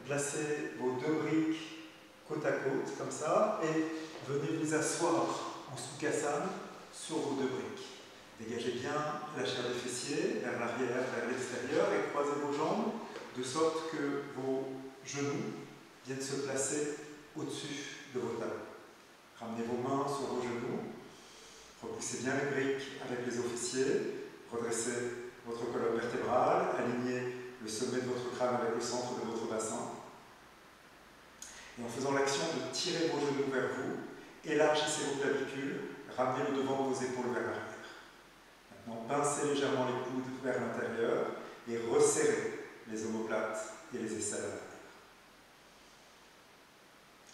Placez vos deux briques côte à côte, comme ça, et venez vous asseoir en Sukhasana sur vos deux briques. Dégagez bien la chair des fessiers vers l'arrière, vers l'extérieur, et croisez vos jambes de sorte que vos genoux viennent se placer au-dessus de vos talons. Ramenez vos mains sur vos genoux, repoussez bien les briques avec les os fessiers, redressez votre colonne vertébrale, alignez le sommet de votre crâne avec le centre de votre bassin. Et en faisant l'action de tirer vos genoux vers vous, élargissez vos clavicules, ramenez le devant de vos épaules vers l'arrière. Maintenant, pincez légèrement les coudes vers l'intérieur et resserrez les omoplates et les aisselles à l'arrière.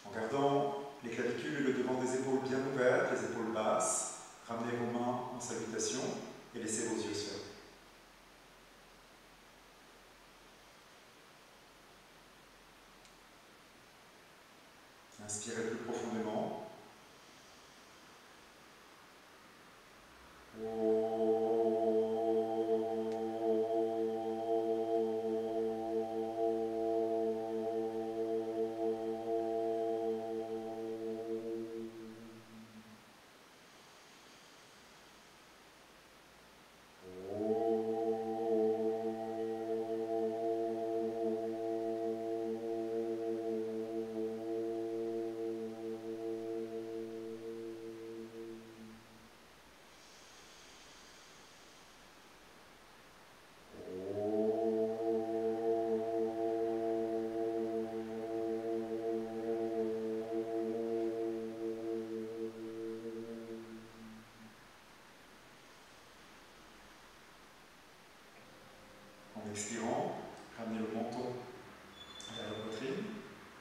En gardant les clavicules et le devant des épaules bien ouverts, les épaules basses, ramenez vos mains en salutation et laissez vos yeux se fermer. Inspirez plus profondément. En expirant, ramenez le menton vers la poitrine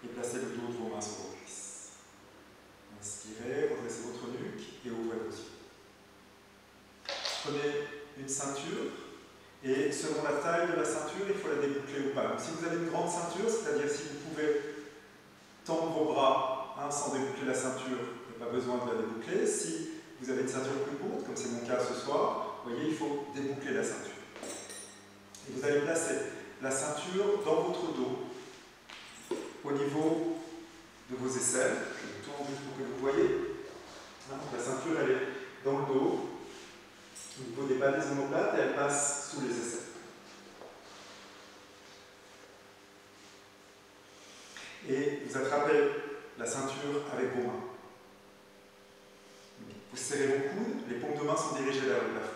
et placez le dos de vos mains sur vos cuisses. Inspirez, redressez votre nuque et ouvrez vos yeux. Prenez une ceinture et selon la taille de la ceinture, il faut la déboucler ou pas. Donc, si vous avez une grande ceinture, c'est-à-dire si vous pouvez tendre vos bras sans déboucler la ceinture, il n'y a pas besoin de la déboucler. Si vous avez une ceinture plus courte, comme c'est mon cas ce soir, vous voyez, il faut déboucler la ceinture. Et vous allez placer la ceinture dans votre dos, au niveau de vos aisselles. Je vous tourne juste pour que vous voyez. La ceinture, elle est dans le dos, au niveau des bas des omoplates, et elle passe sous les aisselles. Et vous attrapez la ceinture avec vos mains. Vous serrez vos coudes, les paumes de main sont dirigées vers le plafond.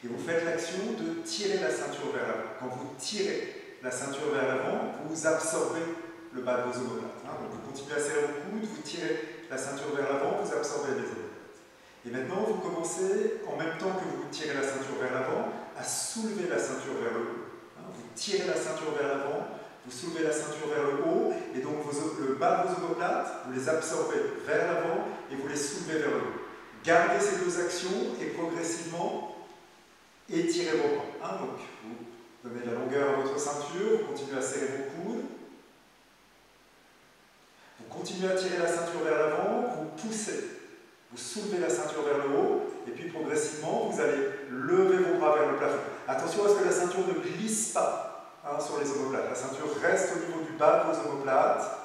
Et vous faites l'action de tirer la ceinture vers l'avant. Quand vous tirez la ceinture vers l'avant, vous absorbez le bas de vos omoplates. Donc vous continuez à serrer vos coudes, vous tirez la ceinture vers l'avant, vous absorbez les omoplates. Et maintenant, vous commencez, en même temps que vous tirez la ceinture vers l'avant, à soulever la ceinture vers le haut. Vous tirez la ceinture vers l'avant, vous soulevez la ceinture vers le haut, et donc le bas de vos omoplates, vous les absorbez vers l'avant et vous les soulevez vers le haut. Gardez ces deux actions et progressivement, étirez vos bras. Donc, vous donnez la longueur à votre ceinture, vous continuez à serrer vos coudes. Vous continuez à tirer la ceinture vers l'avant, vous poussez. Vous soulevez la ceinture vers le haut, et puis progressivement, vous allez lever vos bras vers le plafond. Attention à ce que la ceinture ne glisse pas sur les omoplates. La ceinture reste au niveau du bas de vos omoplates.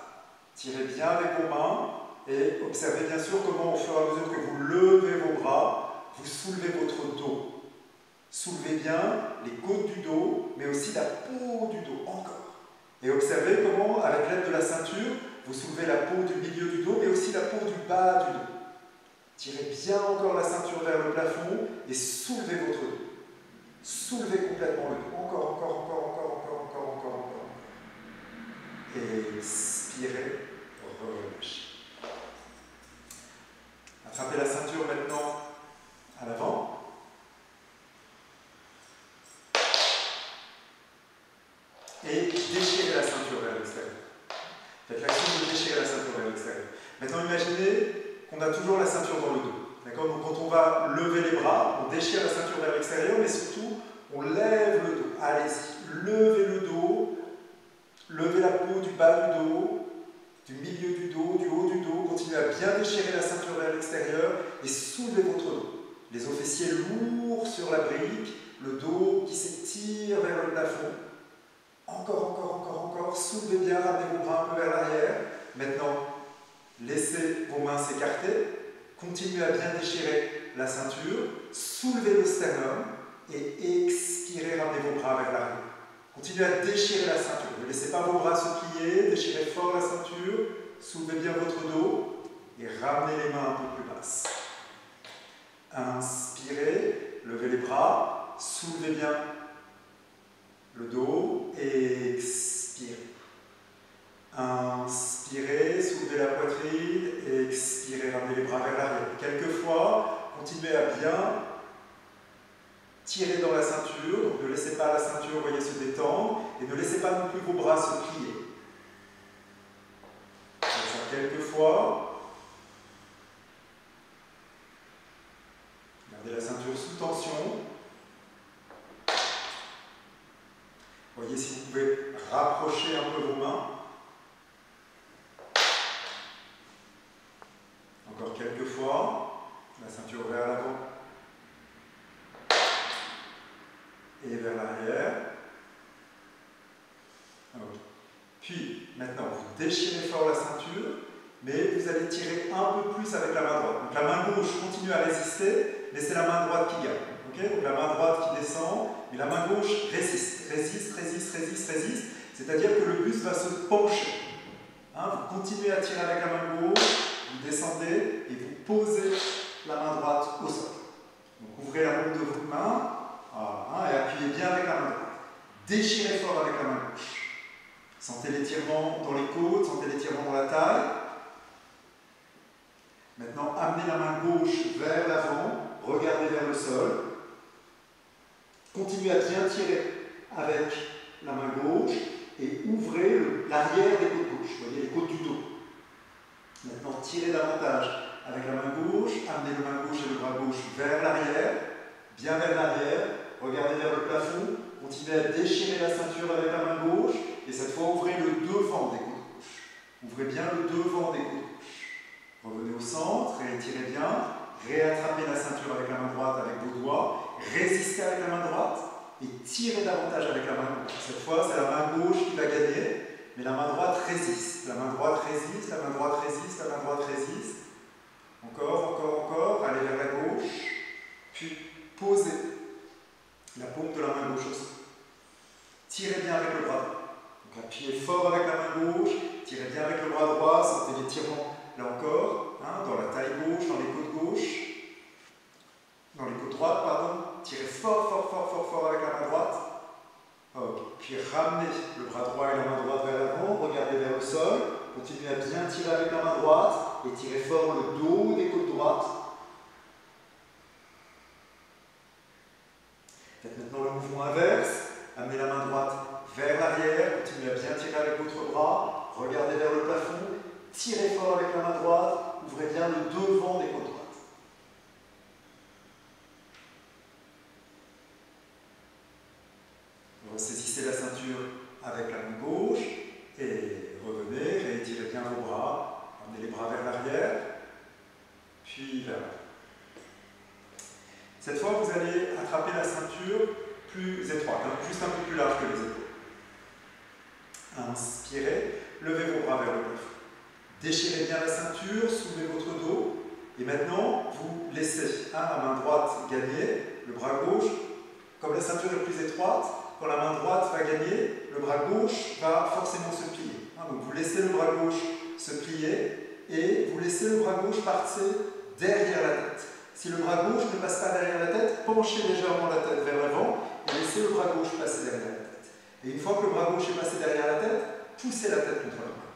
Tirez bien avec vos mains, et observez bien sûr comment, au fur et à mesure que vous levez vos bras, vous soulevez votre dos. Soulevez bien les côtes du dos, mais aussi la peau du dos, encore. Et observez comment, avec l'aide de la ceinture, vous soulevez la peau du milieu du dos, mais aussi la peau du bas du dos. Tirez bien encore la ceinture vers le plafond et soulevez votre dos. Soulevez complètement le dos. Encore. Et expirez, relâchez. Attrapez la ceinture maintenant à l'avant. Et déchirez la ceinture vers l'extérieur. Faites l'action de déchirer la ceinture vers l'extérieur. Maintenant, imaginez qu'on a toujours la ceinture dans le dos. D'accord ? Donc, quand on va lever les bras, on déchire la ceinture vers l'extérieur, mais surtout, on lève le dos. Allez-y, levez le dos, levez la peau du bas du dos, du milieu du dos, du haut du dos. Continuez à bien déchirer la ceinture vers l'extérieur et soulevez votre dos. Les os fessiers lourds sur la brique, le dos qui s'étire vers le plafond. Encore, encore, encore, encore. Soulevez bien, ramenez vos bras un peu vers l'arrière. Maintenant, laissez vos mains s'écarter. Continuez à bien déchirer la ceinture. Soulevez le sternum et expirez, ramenez vos bras vers l'arrière. Continuez à déchirer la ceinture. Ne laissez pas vos bras se plier. Déchirez fort la ceinture. Soulevez bien votre dos et ramenez les mains un peu plus basses. Inspirez, levez les bras, soulevez bien le dos et expirez. Inspirez, soulevez la poitrine et expirez, ramenez les bras vers l'arrière. Quelquefois, continuez à bien tirer dans la ceinture, donc ne laissez pas la ceinture, voyez, se détendre et ne laissez pas non plus vos bras se plier. Comme ça, quelquefois. Gardez la ceinture sous tension. Voyez si vous pouvez rapprocher un peu vos mains. Encore quelques fois. La ceinture vers l'avant et vers l'arrière. Puis, maintenant, vous déchirez fort la ceinture, mais vous allez tirer un peu plus avec la main droite. Donc la main gauche continue à résister, mais c'est la main droite qui gagne. Okay, donc la main droite qui descend, mais la main gauche résiste, résiste, résiste, résiste, résiste. C'est-à-dire que le buste va se pencher. Hein, vous continuez à tirer avec la main gauche, vous descendez et vous posez la main droite au sol. Donc ouvrez la paume de votre main, voilà, et appuyez bien avec la main droite. Déchirez fort avec la main gauche. Sentez l'étirement dans les côtes, sentez l'étirement dans la taille. Maintenant, amenez la main gauche vers l'avant, regardez vers le sol. Continuez à bien tirer avec la main gauche et ouvrez l'arrière des côtes gauches, vous voyez les côtes du dos. Maintenant, tirez davantage avec la main gauche, amenez la main gauche et le bras gauche vers l'arrière, bien vers l'arrière, regardez vers le plafond, continuez à déchirer la ceinture avec la main gauche et cette fois ouvrez le devant des côtes gauches. Ouvrez bien le devant des côtes gauches. Revenez au centre, réétirez bien, réattrapez la ceinture avec la main droite avec vos doigts, résistez avec la main droite et tirez davantage avec la main gauche. Cette fois, c'est la main gauche qui va gagner, mais la main droite résiste. La main droite résiste, la main droite résiste, la main droite résiste. Encore, encore, encore, allez vers la gauche, puis posez la paume de la main gauche au sol. Tirez bien avec le bras droit. Donc appuyez fort avec la main gauche, tirez bien avec le bras droit, sentez l'étirement là encore, hein, dans la taille gauche, dans les côtes gauches, dans les côtes droites, pardon. Tirez fort, fort, fort, fort, fort avec la main droite. Okay. Puis ramenez le bras droit et la main droite vers l'avant, regardez vers le sol, continuez à bien tirer avec la main droite et tirez fort le dos des côtes droites. Faites maintenant le mouvement inverse, amenez la main droite vers l'arrière, continuez à bien tirer avec votre bras, regardez vers le plafond, tirez fort avec la main droite, ouvrez bien le devant des côtes droites. Ressaisissez la ceinture avec la main gauche et revenez, réétirez bien vos bras, amenez les bras vers l'arrière, puis vers l'avant. Cette fois, vous allez attraper la ceinture plus étroite, hein, juste un peu plus large que les épaules. Inspirez, levez vos bras vers le plafond. Déchirez bien la ceinture, soulevez votre dos. Et maintenant, vous laissez la main droite gagner, le bras gauche. Comme la ceinture est plus étroite, quand la main droite va gagner, le bras gauche va forcément se plier. Donc vous laissez le bras gauche se plier et vous laissez le bras gauche passer derrière la tête. Si le bras gauche ne passe pas derrière la tête, penchez légèrement la tête vers l'avant et laissez le bras gauche passer derrière la tête. Et une fois que le bras gauche est passé derrière la tête, poussez la tête contre la main.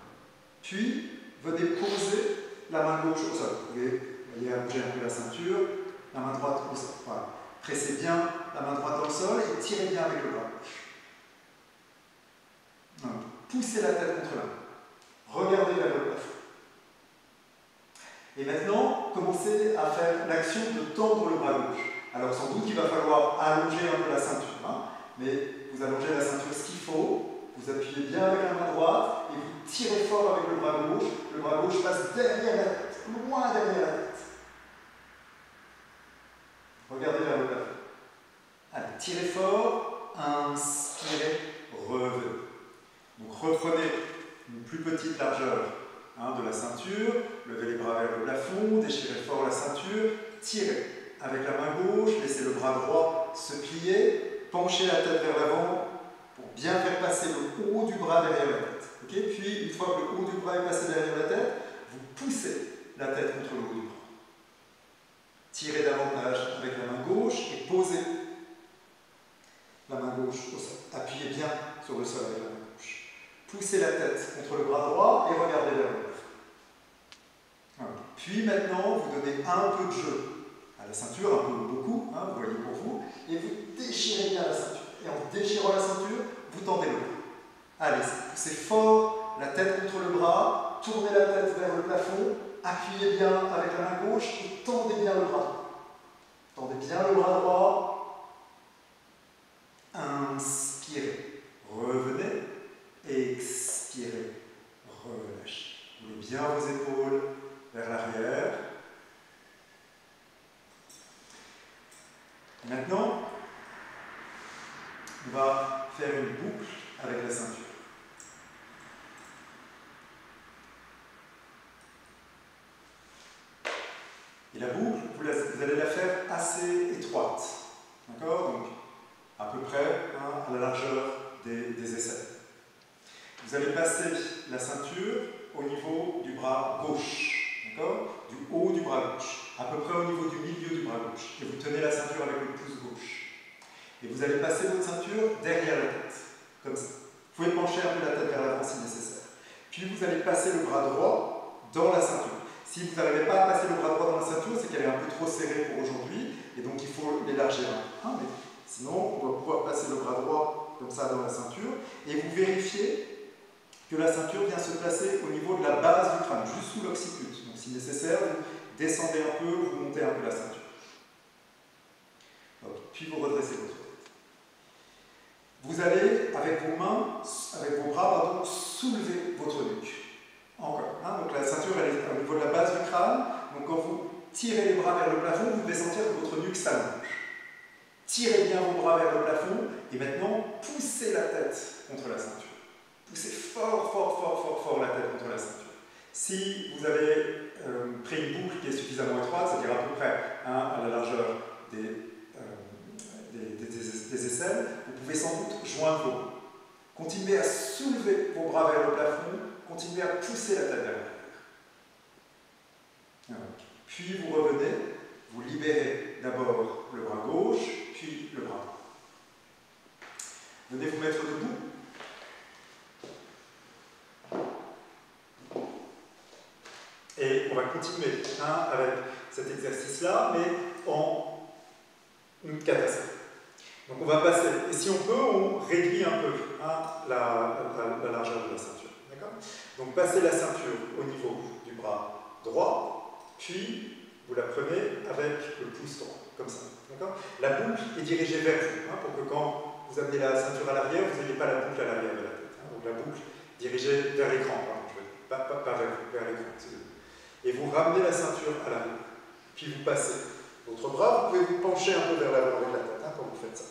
Puis, venez poser la main gauche au sol. Vous voyez, allonger un peu la ceinture, la main droite au sol. Voilà. Pressez bien la main droite dans le sol et tirez bien avec le bras gauche. Donc, poussez la tête contre la main. Regardez vers le plafond. Et maintenant, commencez à faire l'action de tendre le bras gauche. Alors sans doute qu'il va falloir allonger un peu la ceinture, hein, mais vous allongez la ceinture ce qu'il faut, vous appuyez bien avec la main droite et vous tirez fort avec le bras gauche passe derrière la tête, loin derrière la tête. Regardez vers le plafond. Allez, tirez fort, inspirez, revenez. Donc reprenez une plus petite largeur de la ceinture, levez les bras vers le plafond, déchirez fort la ceinture, tirez avec la main gauche, laissez le bras droit se plier, penchez la tête vers l'avant pour bien faire passer le haut du bras derrière la tête. Okay? Puis, une fois que le haut du bras est passé derrière la tête, vous poussez la tête contre le haut du bras. Tirez davantage avec la main gauche et posez la main gauche au sol. Appuyez bien sur le sol avec la main gauche. Poussez la tête contre le bras droit et regardez vers le plafond. Voilà. Puis maintenant, vous donnez un peu de jeu à la ceinture, un peu ou beaucoup, vous voyez pour vous, et vous déchirez bien la ceinture. Et en déchirant la ceinture, vous tendez le bras. Allez, poussez fort la tête contre le bras, tournez la tête vers le plafond, appuyez bien avec la main gauche et tendez bien le bras. Tendez bien le bras droit. Inspirez, revenez. Expirez, relâchez. Roulez bien vos épaules vers l'arrière. Maintenant, on va faire une boucle avec la ceinture. Et la boucle, vous allez la faire assez étroite. D'accord? Donc, à peu près à la largeur des aisselles. Vous allez passer la ceinture au niveau du bras gauche. D'accord? Du haut du bras gauche. À peu près au niveau du milieu du bras gauche. Et vous tenez la ceinture avec le pouce gauche. Et vous allez passer votre ceinture derrière la tête. Comme ça. Vous pouvez pencher un peu la tête vers l'avant si nécessaire. Puis vous allez passer le bras droit dans la ceinture. Si vous n'arrivez pas à passer le bras droit dans la ceinture, c'est qu'elle est un peu trop serrée pour aujourd'hui, et donc il faut l'élargir un peu. Mais sinon, on doit pouvoir passer le bras droit comme ça dans la ceinture, et vous vérifiez que la ceinture vient se placer au niveau de la base du crâne, juste sous l'occiput. Donc si nécessaire, vous descendez un peu, vous montez un peu la ceinture. Okay. Puis vous redressez votre tête. Vous allez, avec vos mains, avec vos bras, pardon, soulever votre nuque. Encore. Donc la ceinture elle est au niveau de la base du crâne. Donc quand vous tirez les bras vers le plafond, vous devez sentir que votre nuque s'allonge. Tirez bien vos bras vers le plafond et maintenant poussez la tête contre la ceinture. Poussez fort, fort, fort, fort, fort la tête contre la ceinture. Si vous avez pris une boucle qui est suffisamment étroite, c'est-à-dire à peu près à la largeur des aisselles, vous pouvez sans doute joindre vos mains. Continuez à soulever vos bras vers le plafond. Continuez à pousser la tête vers l'arrière. Puis vous revenez, vous libérez d'abord le bras gauche, puis le bras droit. Venez vous mettre debout. Et on va continuer avec cet exercice-là, mais en Utkatasana. Donc on va passer, et si on peut, on réduit un peu la largeur de la ceinture. Donc passez la ceinture au niveau du bras droit, puis vous la prenez avec le pouce droit, comme ça. La boucle est dirigée vers vous, pour que quand vous amenez la ceinture à l'arrière, vous n'ayez pas la boucle à l'arrière de la tête. Donc la boucle dirigée vers l'écran, pas vers l'écran. Et vous ramenez la ceinture à l'arrière. Puis vous passez votre bras, vous pouvez vous pencher un peu vers l'avant avec la tête quand vous faites ça.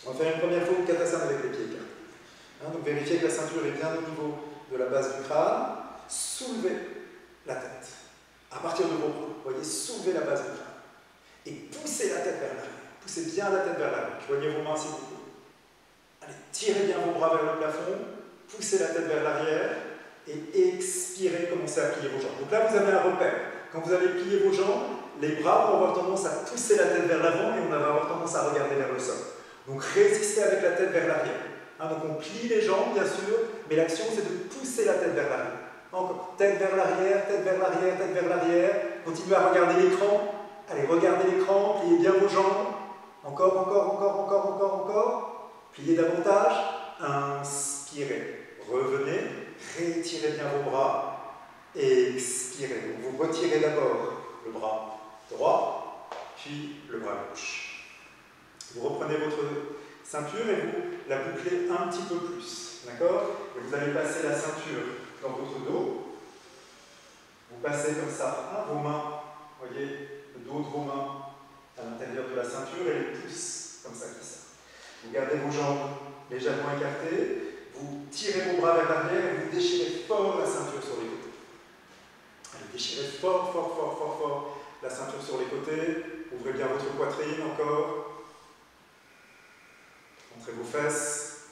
On va faire une première fois une Utkatasana avec les pieds écartés. Donc vérifiez que la ceinture est bien au niveau de la base du crâne. Soulevez la tête. À partir de vos bras, vous voyez, soulevez la base du crâne. Et poussez la tête vers l'arrière. Poussez bien la tête vers l'arrière. Joignez vos mains si vous pouvez. Allez, tirez bien vos bras vers le plafond. Poussez la tête vers l'arrière. Et expirez, commencez à plier vos jambes. Donc là, vous avez un repère. Quand vous allez plier vos jambes, les bras vont avoir tendance à pousser la tête vers l'avant et on va avoir tendance à regarder vers le sol. Donc résistez avec la tête vers l'arrière. Donc on plie les jambes, bien sûr, mais l'action c'est de pousser la tête vers l'arrière. Encore, tête vers l'arrière, tête vers l'arrière, tête vers l'arrière. Continuez à regarder l'écran. Allez, regardez l'écran, pliez bien vos jambes. Encore, encore, encore, encore, encore, encore. Pliez davantage. Inspirez. Revenez. Rétirez bien vos bras. Expirez. Donc vous retirez d'abord le bras droit, puis le bras gauche. Vous reprenez votre ceinture et vous la bouclez un petit peu plus. D'accord? Et vous allez passer la ceinture dans votre dos. Vous passez comme ça vos mains, voyez, le dos de vos mains Vous gardez vos jambes légèrement écartées, vous tirez vos bras vers l'arrière et vous déchirez fort la ceinture sur les côtés. Allez, déchirez fort, fort, fort, fort, fort la ceinture sur les côtés. Ouvrez bien votre poitrine encore. Montrez vos fesses.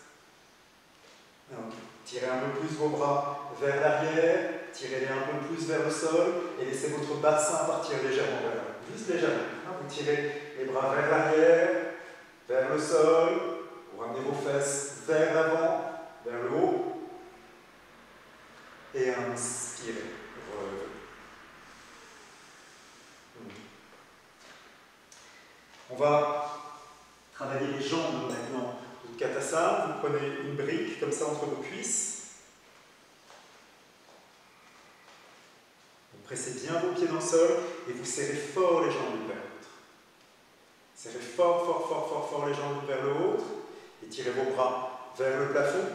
Donc, tirez un peu plus vos bras vers l'arrière, tirez-les un peu plus vers le sol et laissez votre bassin partir légèrement vers l'avant. Juste légèrement. Vous tirez les bras vers l'arrière, vers le sol, vous ramenez vos fesses vers l'avant, vers le haut, et inspirez. Relevez. On va travailler les jambes maintenant. Utkatasana, vous prenez une brique comme ça entre vos cuisses. Vous pressez bien vos pieds dans le sol et vous serrez fort les jambes l'une vers l'autre. Serrez fort, fort, fort, fort, fort les jambes l'une vers l'autre et tirez vos bras vers le plafond.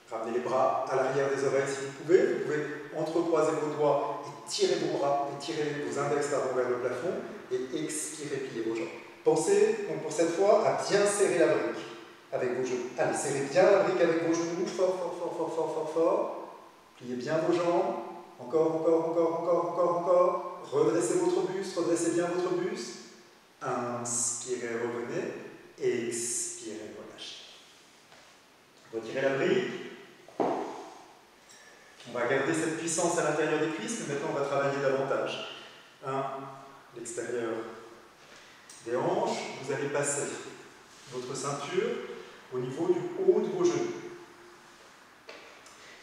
Ramenez les bras à l'arrière des oreilles si vous pouvez. Vous pouvez entrecroiser vos doigts et tirer vos bras et tirer vos index vers le plafond et expirez, pliez vos jambes. Pensez donc pour cette fois à bien serrer la brique avec vos genoux. Allez, serrez bien la brique avec vos genoux, fort, fort, fort, fort, fort, fort, fort. Pliez bien vos jambes. Encore, encore, encore, encore, encore, encore. Redressez votre buste, redressez bien votre buste. Inspirez, revenez. Expirez, relâchez. Retirez la brique. On va garder cette puissance à l'intérieur des cuisses, mais maintenant on va travailler davantage. L'extérieur des hanches. Vous allez passer votre ceinture au niveau du haut de vos genoux.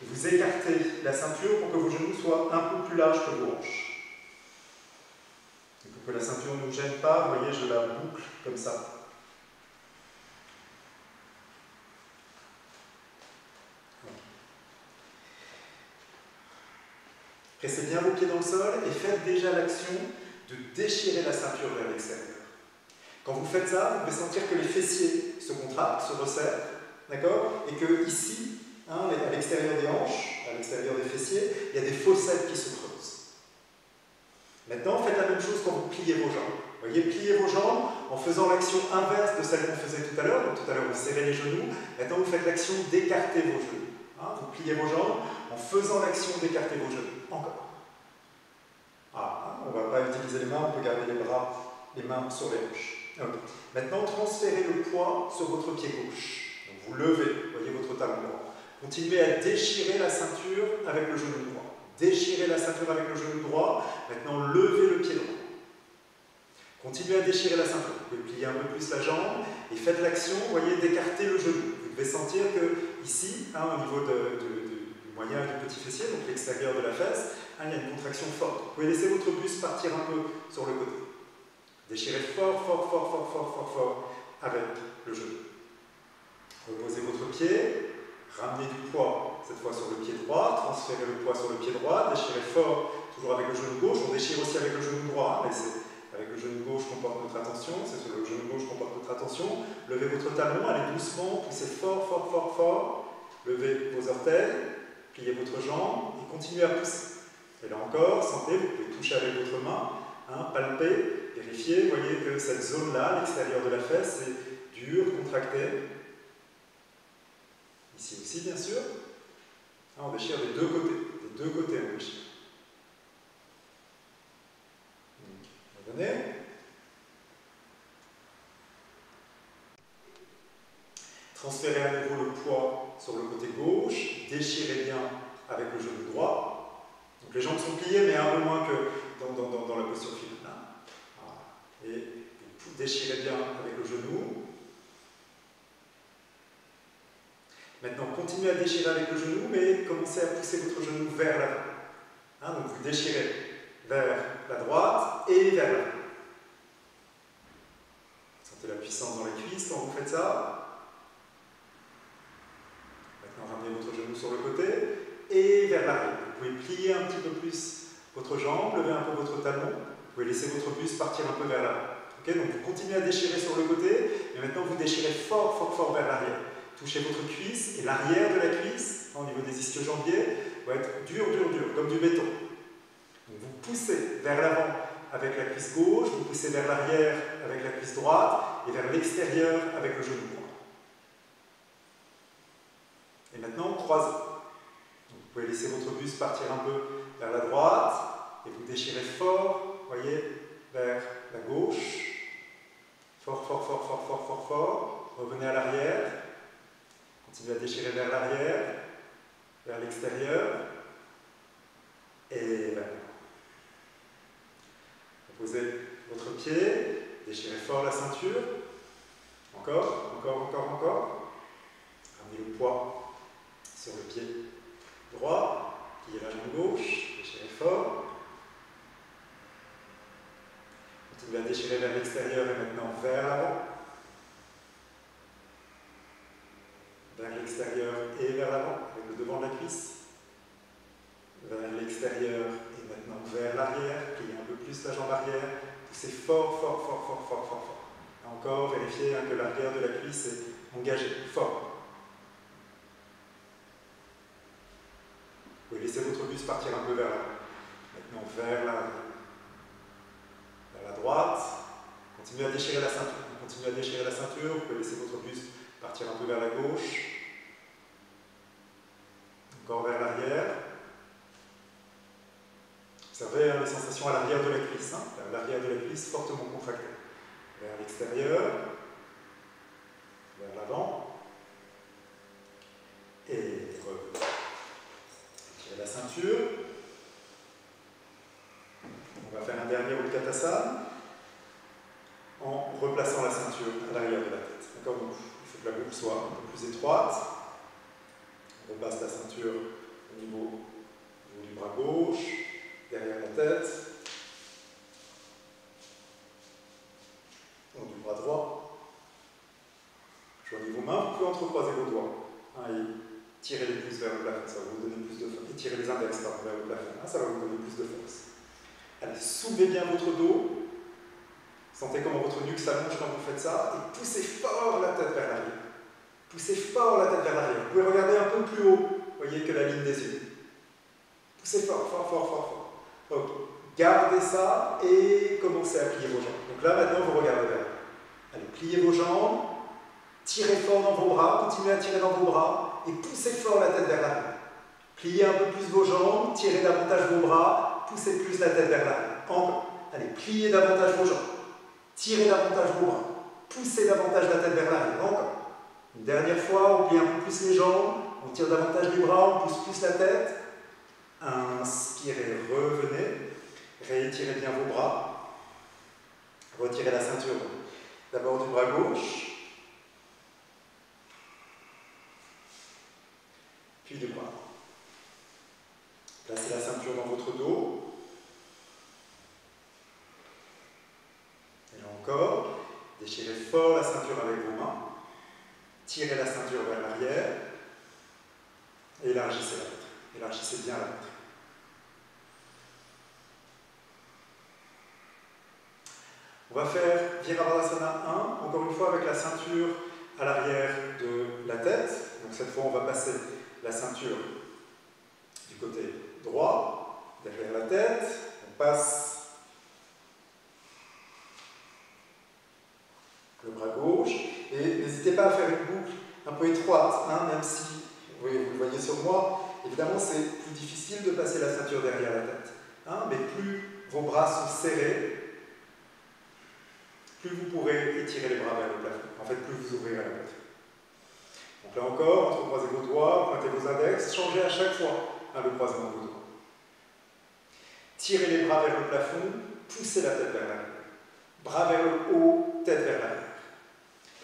Vous écartez la ceinture pour que vos genoux soient un peu plus larges que vos hanches. Et pour que la ceinture ne nous gêne pas, vous voyez, je la boucle comme ça. Pressez bien vos pieds dans le sol et faites déjà l'action de déchirer la ceinture vers l'extérieur. Quand vous faites ça, vous pouvez sentir que les fessiers se contractent, se resserrent, d'accord? Et que ici, à l'extérieur des hanches, à l'extérieur des fessiers, il y a des fossettes qui se creusent. Maintenant, faites la même chose quand vous pliez vos jambes. Vous voyez, pliez vos jambes en faisant l'action inverse de celle qu'on faisait tout à l'heure. Donc tout à l'heure, vous serrez les genoux. Maintenant, vous faites l'action d'écarter vos genoux. Vous pliez vos jambes en faisant l'action d'écarter vos genoux. Encore. On ne va pas utiliser les mains, on peut garder les mains sur les hanches. Okay. Maintenant, transférez le poids sur votre pied gauche. Donc, vous levez, voyez votre talon droit. Continuez à déchirer la ceinture avec le genou droit. Déchirez la ceinture avec le genou droit. Maintenant, levez le pied droit. Continuez à déchirer la ceinture. Vous pouvez plier un peu plus la jambe et faites l'action, voyez, d'écarter le genou. Vous devez sentir que ici, au niveau du moyen et du petit fessier, donc l'extérieur de la fesse, il y a une contraction forte. Vous pouvez laisser votre buste partir un peu sur le côté. Déchirez fort, fort, fort, fort, fort, fort, fort avec le genou. Reposez votre pied, ramenez du poids, cette fois sur le pied droit, transférez le poids sur le pied droit, déchirez fort, toujours avec le genou gauche, on déchire aussi avec le genou droit, mais c'est avec le genou gauche qu'on porte notre attention, c'est sur le genou gauche qu'on porte notre attention. Levez votre talon, allez doucement, poussez fort, fort, fort, fort, levez vos orteils, pliez votre jambe et continuez à pousser. Et là encore, sentez, vous pouvez toucher avec votre main, palper, vérifiez, voyez que cette zone-là, à l'extérieur de la fesse, est dure, contractée. Ici aussi, bien sûr. On déchire des deux côtés. Des deux côtés, on déchire. Donc, revenez. Transférez à nouveau le poids sur le côté gauche. Déchirez bien avec le genou droit. Donc les jambes sont pliées, mais un peu moins que dans la posture finale. Voilà. Et vous déchirez bien avec le genou. Maintenant, continuez à déchirer avec le genou, mais commencez à pousser votre genou vers l'avant. Donc vous déchirez vers la droite et vers l'avant. Sentez la puissance dans les cuisses quand vous faites ça. Maintenant, ramenez votre genou sur le côté et vers l'arrière. Vous pouvez plier un petit peu plus votre jambe, lever un peu votre talon. Vous pouvez laisser votre buste partir un peu vers l'avant. Okay, donc vous continuez à déchirer sur le côté, et maintenant vous déchirez fort, fort, fort vers l'arrière. Touchez votre cuisse, et l'arrière de la cuisse, au niveau des ischio-jambiers, va être dur, dur, dur, comme du béton. Donc vous poussez vers l'avant avec la cuisse gauche, vous poussez vers l'arrière avec la cuisse droite, et vers l'extérieur avec le genou droit. buste partir un peu vers la droite, et vous déchirez fort, voyez, vers la gauche. Fort, fort, fort, fort, fort, fort, fort. Revenez à l'arrière. Continuez à déchirer vers l'arrière, vers l'extérieur. Et voilà. Posez votre pied, déchirez fort la ceinture. Encore, encore, encore, encore. Ramenez le poids sur le pied droit, pliez la jambe gauche, déchirez fort. Continuez à déchirer vers l'extérieur et maintenant vers l'avant. Vers l'extérieur et vers l'avant, avec le devant de la cuisse. Vers l'extérieur et maintenant vers l'arrière, pliez un peu plus la jambe arrière. Poussez fort, fort, fort, fort, fort, fort, fort. Et encore, vérifiez que l'arrière de la cuisse est engagé, fort. Vous pouvez laisser votre buste partir un peu vers l'avant. Maintenant vers la droite. Continuez à déchirer la ceinture. Continuez à déchirer la ceinture. Vous pouvez laisser votre buste partir un peu vers la gauche. Encore vers l'arrière. Observez les sensations à l'arrière de la cuisse. L'arrière de la cuisse fortement contractée. Vers l'extérieur. Vers l'avant. Et revenez. Tirez la ceinture. On va faire un dernier Utkatasana en replaçant la ceinture à l'arrière de la tête. D'accord? Donc, il faut que la boucle soit un peu plus étroite. On repasse la ceinture au niveau du bras gauche, derrière la tête, au du bras droit. Joignez vos mains, vous pouvez entrecroiser vos doigts. Et tirez les pouces vers le plafond, ça va vous donner plus de force. Et tirez les index vers le plafond, ça va vous donner plus de force. Allez, soulevez bien votre dos. Sentez comment votre nuque s'allonge quand vous faites ça. Et poussez fort la tête vers l'arrière. Poussez fort la tête vers l'arrière. Vous pouvez regarder un peu plus haut, voyez, que la ligne des yeux. Poussez fort, fort, fort, fort, fort. Ok. Gardez ça et commencez à plier vos jambes. Donc là, maintenant, vous regardez vers. Allez, pliez vos jambes. Tirez fort dans vos bras. Continuez à tirer dans vos bras. Et poussez fort la tête vers l'arrière. Pliez un peu plus vos jambes. Tirez davantage vos bras. Poussez plus la tête vers l'arrière. Encore. Allez, pliez davantage vos jambes. Tirez davantage vos bras. Poussez davantage la tête vers l'arrière. Encore. Une dernière fois, on plie un peu plus les jambes. On tire davantage les bras. On pousse plus la tête. Inspirez, revenez. Réétirez bien vos bras. Retirez la ceinture. D'abord du bras gauche. Puis du bras droit. Placez la ceinture dans votre dos. Et là encore, déchirez fort la ceinture avec vos mains. Tirez la ceinture vers l'arrière. Et élargissez la poitrine. Élargissez bien la poitrine. On va faire Virabhadrasana 1, encore une fois avec la ceinture à l'arrière de la tête. Donc cette fois, on va passer la ceinture du côté droit, derrière la tête. On passe le bras gauche. Et n'hésitez pas à faire une boucle un peu étroite, même si, vous le voyez sur moi, évidemment c'est plus difficile de passer la ceinture derrière la tête. Mais plus vos bras sont serrés, plus vous pourrez étirer les bras vers le plafond. En fait, plus vous ouvrirez la poitrine. Donc là encore, entrecroisez vos doigts, pointez vos index, changez à chaque fois le croisement de vos doigts. Tirez les bras vers le plafond, poussez la tête vers l'arrière. Bras vers le haut, tête vers l'arrière.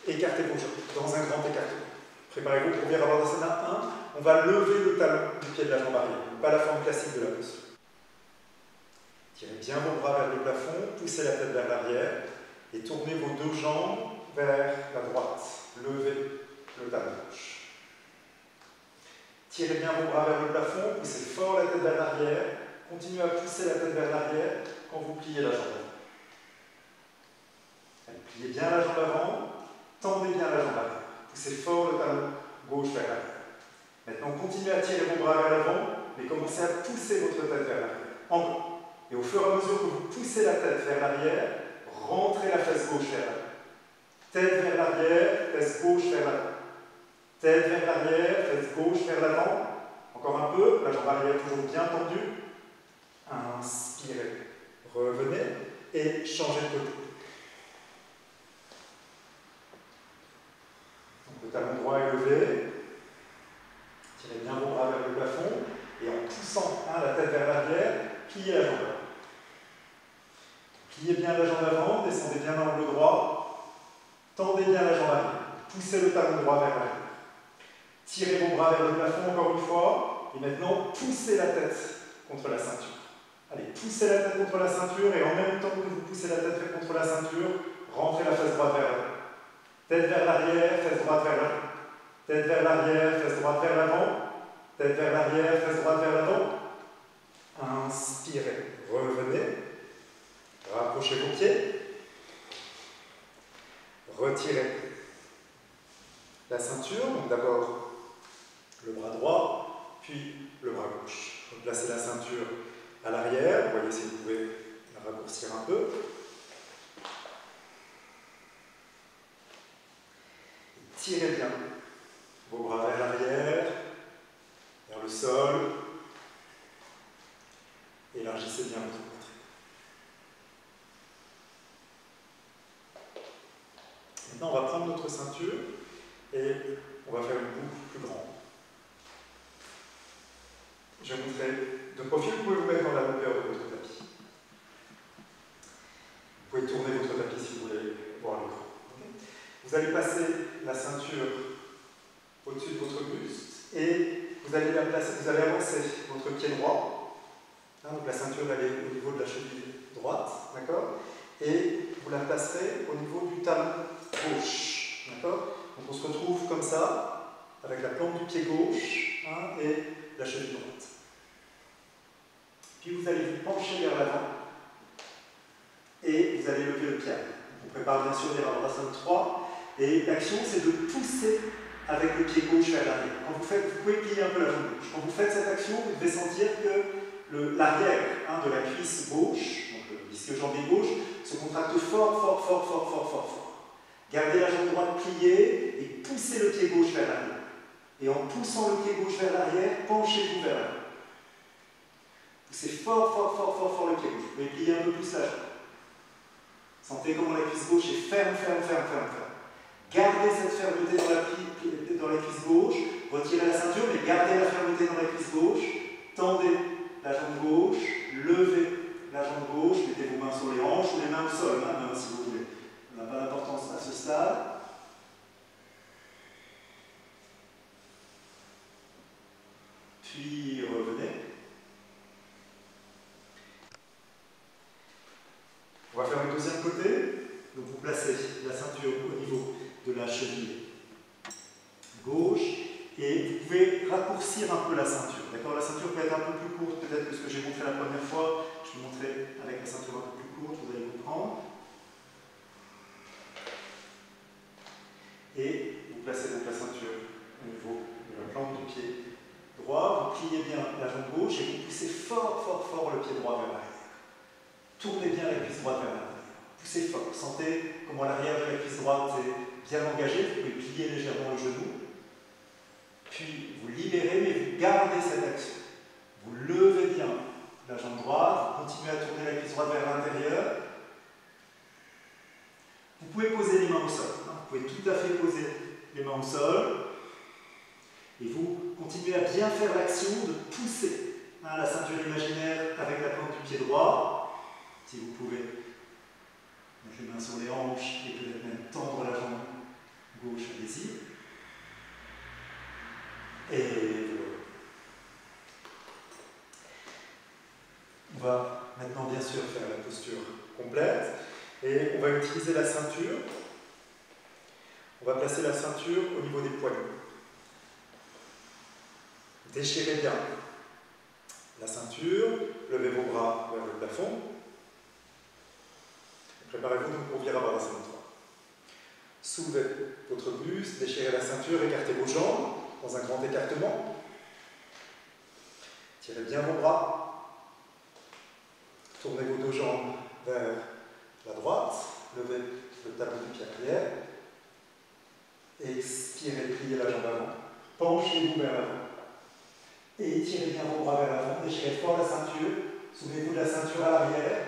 Écartez vos jambes dans un grand écartement. Préparez-vous pour Virabhadrasana 1. On va lever le talon du pied de la jambe arrière, pas la forme classique de la posture. Tirez bien vos bras vers le plafond, poussez la tête vers l'arrière et tournez vos deux jambes vers la droite. Levez le talon gauche. Tirez bien vos bras vers le plafond, poussez fort la tête vers l'arrière. Continuez à pousser la tête vers l'arrière quand vous pliez la jambe avant. Allez, pliez bien la jambe avant, tendez bien la jambe arrière. Poussez fort le talon gauche vers l'arrière. Maintenant, continuez à tirer vos bras vers l'avant, mais commencez à pousser votre tête vers l'arrière. Encore. Et au fur et à mesure que vous poussez la tête vers l'arrière, rentrez la fesse gauche vers l'avant. Tête vers l'arrière, fesse gauche vers l'avant. Tête vers l'arrière, fesse gauche vers l'avant. Encore un peu, la jambe arrière toujours bien tendue. Inspirez. Revenez et changez de côté. Donc le talon droit est levé. Tirez bien vos bras vers le plafond. Et en poussant la tête vers l'arrière, pliez la jambe avant. Pliez bien la jambe avant, descendez bien l'angle droit. Tendez bien la jambe arrière. Poussez le talon droit vers l'arrière. Tirez vos bras vers le plafond encore une fois. Et maintenant, poussez la tête contre la ceinture. Allez, poussez la tête contre la ceinture et en même temps que vous poussez la tête contre la ceinture, rentrez la fesse droite vers l'avant. Tête vers l'arrière, fesse droite vers l'avant. Tête vers l'arrière, fesse droite vers l'avant. Tête vers l'arrière, fesse droite vers l'avant. Inspirez, revenez. Rapprochez vos pieds. Retirez la ceinture, donc d'abord le bras droit, puis le bras gauche. Placez la ceinture à l'arrière, vous voyez si vous pouvez la raccourcir un peu. Tirez bien vos bras vers l'arrière, vers le sol. Élargissez bien votre poitrine. Maintenant, on va prendre notre ceinture et on va faire une boucle plus grande. Je vais vous montrer de profil, vous pouvez vous mettre dans la longueur de votre tapis. Vous pouvez tourner votre tapis si vous voulez voir l'écran. Vous allez passer la ceinture au-dessus de votre buste et vous allez la placer, vous allez avancer votre pied droit. Donc la ceinture elle est au niveau de la cheville droite, d'accord? Et vous la placerez au niveau du talon gauche, d'accord? Donc on se retrouve comme ça, avec la plante du pied gauche et la cheville droite. Puis vous allez vous pencher vers l'avant et vous allez lever le pied. On prépare bien sûr les Virabhadrasana 3 et l'action c'est de pousser avec le pied gauche vers l'arrière. Quand vous faites, vous pouvez plier un peu la jambe gauche. Quand vous faites cette action, vous devez sentir que l'arrière de la cuisse gauche, donc le ischio-jambier gauche, se contracte fort, fort, fort, fort, fort, fort, fort. Gardez la jambe droite pliée et poussez le pied gauche vers l'arrière. Et en poussant le pied gauche vers l'arrière, penchez-vous vers l'avant. Poussez fort, fort, fort, fort, fort le pied gauche. Vous pouvez plier un peu plus la jambe. Sentez comment la cuisse gauche est ferme, ferme, ferme, ferme, ferme. Gardez cette fermeté dans la cuisse gauche. Retirez la ceinture, mais gardez la fermeté dans la cuisse gauche. Tendez la jambe gauche. Levez la jambe gauche. Mettez vos mains sur les hanches ou les mains au sol, même si vous voulez. Ça n'a pas d'importance à ce stade. Puis revenez. On va faire le deuxième côté. Donc vous placez la ceinture au niveau de la cheville gauche et vous pouvez raccourcir un peu la ceinture. D'accord? La ceinture peut être un peu plus courte peut-être que ce que j'ai montré la première fois. Je vais montrer avec la ceinture un peu plus courte, vous allez comprendre. Et vous placez donc la ceinture au niveau de la plante du pied droit. Vous pliez bien la jambe gauche et vous poussez fort, fort, fort le pied droit vers l'arrière. Tournez bien la cuisse droite vers l'arrière. Poussez fort. Sentez comment l'arrière de la cuisse droite est bien engagée. Vous pouvez plier légèrement le genou. Puis vous libérez, mais vous gardez cette action. Vous levez bien la jambe droite. Vous continuez à tourner la cuisse droite vers l'intérieur. Vous pouvez poser les mains au sol. Vous pouvez tout à fait poser les mains au sol. Et vous continuez à bien faire l'action de pousser la ceinture imaginaire avec la plante du pied droit. Si vous pouvez mettre les mains sur les hanches et peut-être même tendre la jambe gauche, allez-y. Et on va maintenant bien sûr faire la posture complète et on va utiliser la ceinture. On va placer la ceinture au niveau des poignets. Déchirez bien la ceinture, levez vos bras vers le plafond. Préparez-vous donc pour Virabhadrasana 3. Soulevez votre buste, déchirez la ceinture, écartez vos jambes dans un grand écartement. Tirez bien vos bras. Tournez vos deux jambes vers la droite. Levez le talon du pied arrière. Expirez, pliez la jambe avant. Penchez-vous vers l'avant. et étirez bien vos bras vers l'avant, déchirez fort la ceinture, souvenez-vous de la ceinture à l'arrière.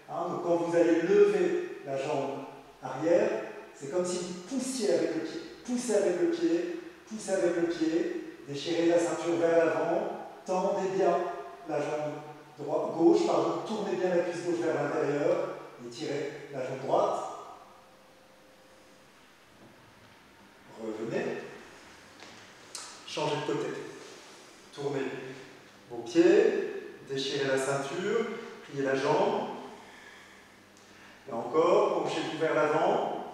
Hein, donc quand vous allez lever la jambe arrière, c'est comme si vous poussiez avec le pied, poussez avec le pied, poussez avec le pied, déchirez la ceinture vers l'avant, tendez bien la jambe gauche, tournez bien la cuisse gauche vers l'intérieur, étirez la jambe droite. Revenez, changez de côté, tournez vos pieds, déchirez la ceinture, pliez la jambe. Et encore, penchez-vous vers l'avant,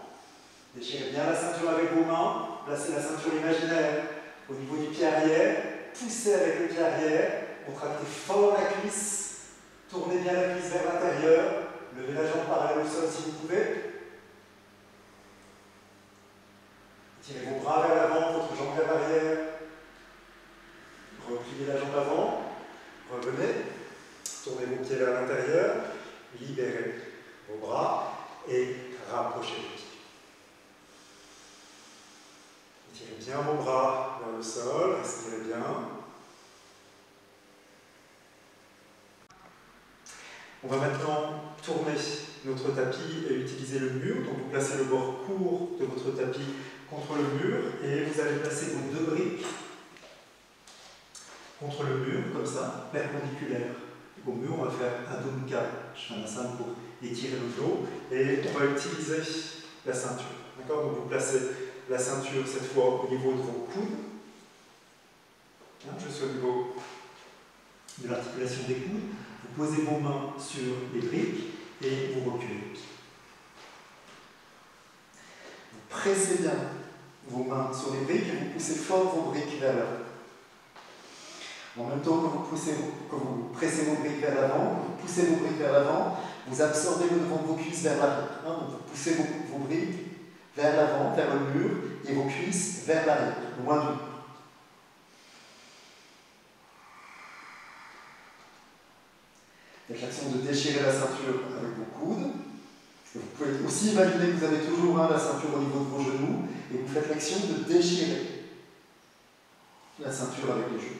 déchirez bien la ceinture avec vos mains, placez la ceinture imaginaire au niveau du pied arrière, poussez avec le pied arrière, contractez fort la cuisse, tournez bien la cuisse vers l'intérieur, levez la jambe parallèle au sol si vous pouvez. Tirez vos bras vers l'avant, votre jambe vers l'arrière. Repliez la jambe avant. Revenez. Tournez vos pieds vers l'intérieur. Libérez vos bras et rapprochez vos pieds. Tirez bien vos bras vers le sol. Respirez bien. On va maintenant tourner notre tapis et utiliser le mur. Donc vous placez le bord court de votre tapis contre le mur et vous allez placer vos deux briques contre le mur, comme ça, perpendiculaires au mur. On va faire Adho-Mukha Svanasana pour étirer le dos et on va utiliser la ceinture. D'accord? Donc vous placez la ceinture cette fois au niveau de vos coudes, juste au niveau de l'articulation des coudes. Vous posez vos mains sur les briques et vous reculez. Vous pressez bien vos mains sur les briques et vous poussez fort vos briques vers l'avant. En même temps que vous pressez vos briques vers l'avant, vous poussez vos briques vers l'avant, vous absorbez le devant de vos cuisses vers l'arrière. Donc vous poussez vos briques vers l'avant, vers le mur, et vos cuisses vers l'arrière, loin du mur. Faites l'action de déchirer la ceinture avec vos coudes. Vous pouvez aussi imaginer que vous avez toujours la ceinture au niveau de vos genoux et vous faites l'action de déchirer la ceinture avec les genoux.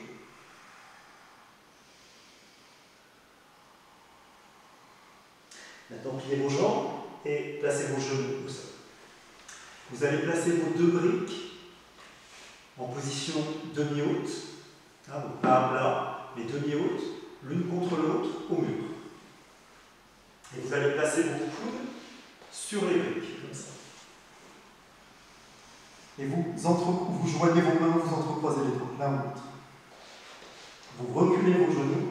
Maintenant, pliez vos jambes et placez vos genoux au sol. Vous allez placer vos deux briques en position demi-haute, donc pas à plat, mais demi-haute, l'une contre l'autre au mur. Et vous allez placer vos coudes sur les briques, comme ça. Et vous joignez vos mains, vous entrecroisez les doigts, l'un ou l'autre. Vous reculez vos genoux,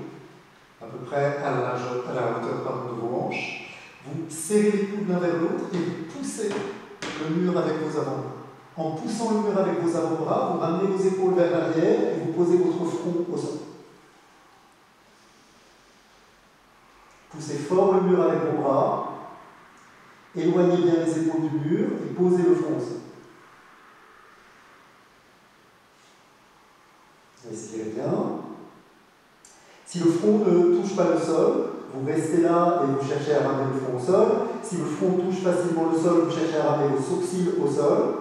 à peu près à la hauteur de vos hanches. Vous serrez les coudes l'un vers l'autre et vous poussez le mur avec vos avant-bras. En poussant le mur avec vos avant-bras, vous ramenez vos épaules vers l'arrière et vous posez votre front au sol. Poussez fort le mur avec vos bras, éloignez bien les épaules du mur et posez le front au sol. Respirez bien. Si le front ne touche pas le sol, vous restez là et vous cherchez à ramener le front au sol. Si le front touche facilement le sol, vous cherchez à ramener vos sourcils au sol.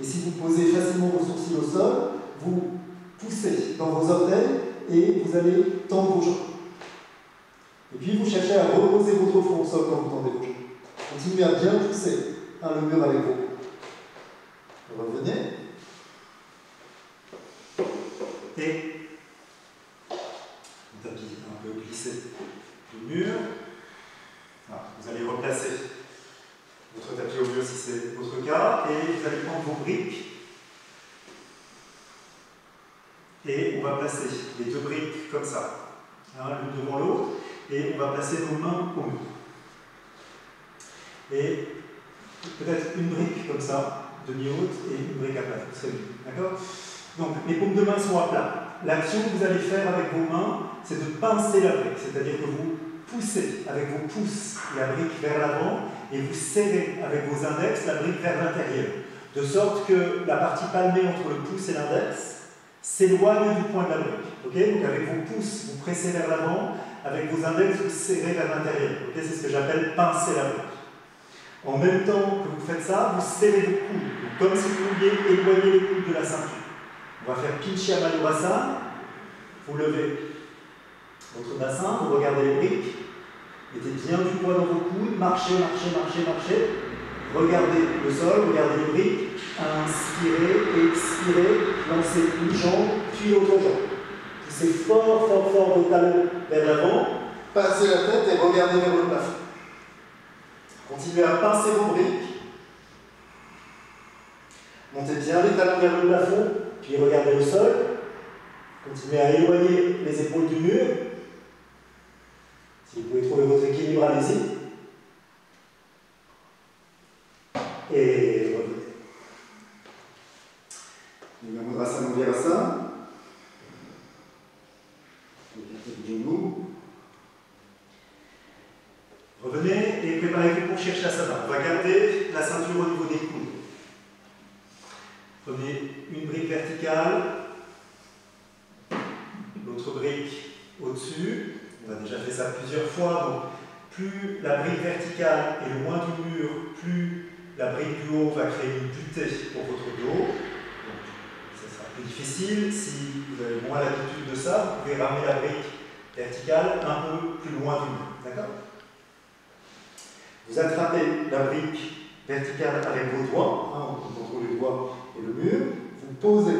Et si vous posez facilement vos sourcils au sol, vous poussez dans vos orteils et vous allez tendre vos jambes. Et puis vous cherchez à reposer votre front au sol quand vous tendez vos jambes. Continuez à bien pousser le mur avec vous. Revenez. Et le tapis un peu glissé du mur. Voilà, vous allez replacer votre tapis au mur si c'est votre cas, et vous allez prendre vos briques. Et on va placer les deux briques comme ça, l'une devant l'autre, et on va placer nos mains au mur. Et peut-être une brique comme ça, demi-haute, et une brique à plat, ce serait mieux. D'accord ? Donc les paumes de main sont à plat. L'action que vous allez faire avec vos mains, c'est de pincer la brique, c'est-à-dire que vous poussez avec vos pouces la brique vers l'avant et vous serrez avec vos index la brique vers l'intérieur, de sorte que la partie palmée entre le pouce et l'index s'éloigne du point de la brique. Okay, donc avec vos pouces, vous pressez vers l'avant, avec vos index, vous serrez vers l'intérieur. Okay, c'est ce que j'appelle pincer la brique. En même temps que vous faites ça, vous serrez vos coudes, comme si vous vouliez éloigner les coudes de la ceinture. On va faire Pincha Mayurasana. vous levez votre bassin, vous regardez les briques, mettez bien du poids dans vos coudes, marchez, marchez, marchez, marchez. Regardez le sol, regardez les briques, inspirez, expirez, lancez une jambe, puis l'autre jambe. Poussez fort, fort, fort vos talons vers l'avant, passez la tête et regardez vers le plafond. Continuez à pincer vos briques. Montez bien les talons vers le plafond, puis regardez le sol. Continuez à éloigner les épaules du mur. Si vous pouvez trouver votre équilibre, allez-y. Et revenez. Virasana, Virasana. Revenez et préparez-vous pour Shirshasana. On va garder la ceinture au niveau des coudes. Prenez une brique verticale, l'autre brique au-dessus. On a déjà fait ça plusieurs fois. Donc, plus la brique verticale est loin du mur, plus la brique du haut va créer une butée pour votre dos. Donc, ça sera plus difficile. Si vous avez moins l'habitude de ça, vous pouvez ramener la brique verticale un peu plus loin du mur. D'accord ? Vous attrapez la brique verticale avec vos doigts, on contrôle les doigts et le mur. Vous posez